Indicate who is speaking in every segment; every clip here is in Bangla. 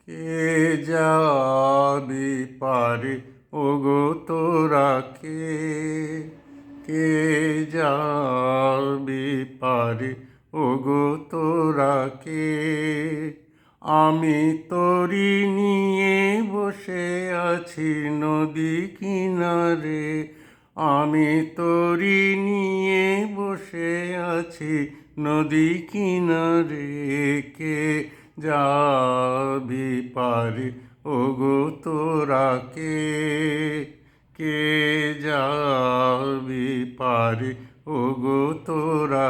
Speaker 1: কে যাবি পারে ওগো তোরা কে যাবি পারে ওগো তোরা আমি তরি নিয়ে বসে আছি নদী কিনারে, আমি তরি নিয়ে বসে আছি নদী কিনারে। কে যাবি পারে ওগো তোরা কে যাবি পারে ওগো তোরা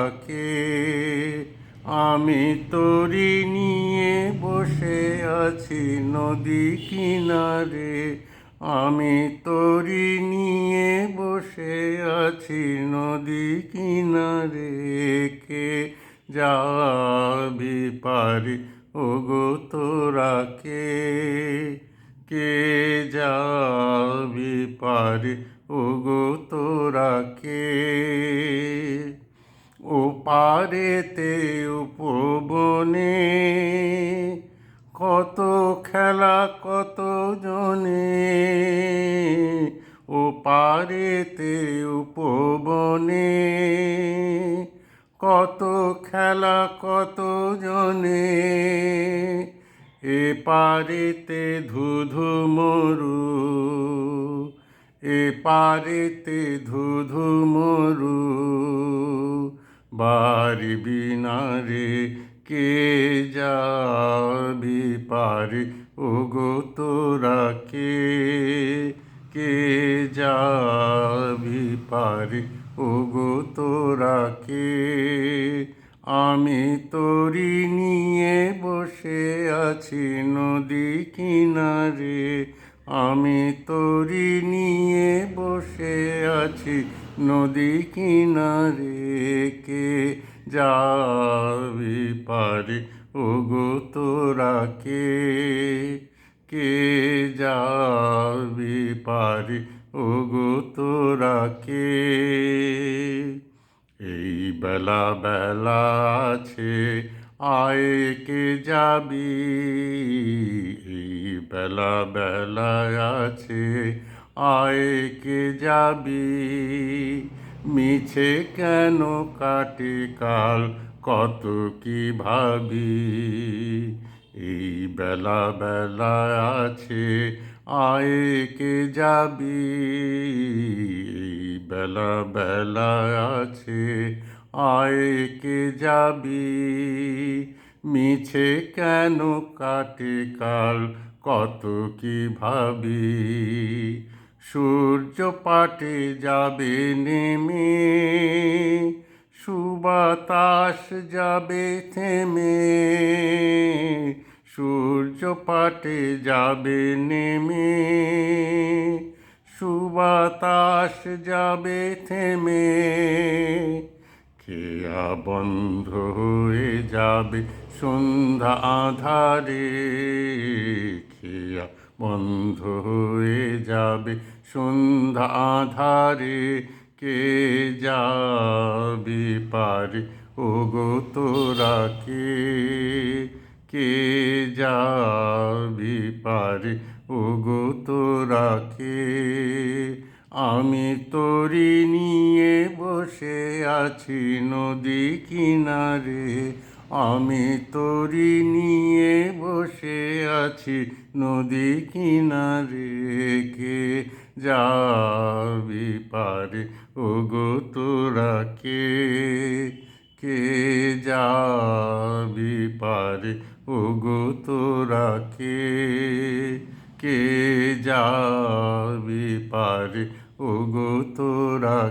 Speaker 1: আমি তরি নিয়ে বসে আছি নদী কিনারে, আমি তরি নিয়ে বসে আছি নদী কিনারে। কে যাবি পারে ওগো তোরা কে যাবি পারে ওগো তোরা ও পারেতে উপবনে কত খেলা কত জনে, ও পারেতে উপবনে কত খেলা কত জনে। এ পারেতে ধুধু মরু, এ পারেতে ধুধু মরু বারবি না রে। কে যাবি পারে ওগো তোরা কে যাবি পারে ওগো তোরা আমি তরি নিয়ে বসে আছি নদী কিনারে, আমি তরি নিয়ে বসে আছি নদী কিনারে। কে যাবি পারে ওগো তোরা কে যাবি পারে ওগো তোরা এই বেলা বেলা আছে আয় কে যাবি, এই বেলা বেলা আছে আয় কে যাবি। মিছে কেন কাটে কাল কত কি ভাবি, এই বেলা বেলা আছে আয় কে যাবি, এই বেলা বেলা আছে আয় কে যাবি। মিছে কেন কাটে কাল কত কি ভাবি, সূর্য পাটে যাবে নেমে সুবাতাস যাবে থেমে, সূর্য পাটে যাবে নেমে সুবাতাস যাবে থেমে। খেয়া বন্ধ হয়ে যাবে সন্ধ্যা আঁধারে, খেয়া বন্ধ হয়ে যাবে সন্ধ্যা আঁধারে। কে যাবি পারে ওগো তোরা কে যাবি পারে ওগো তোরা আমি তরি নিয়ে বসে আছি নদী কিনারে, আমি তরি নিয়ে বসে আছি নদী কিনারে। কে যাবি পারে ওগো তোরা কে যাবি পারে ওগো তোরা কে যাবি পারে ওগো তোরা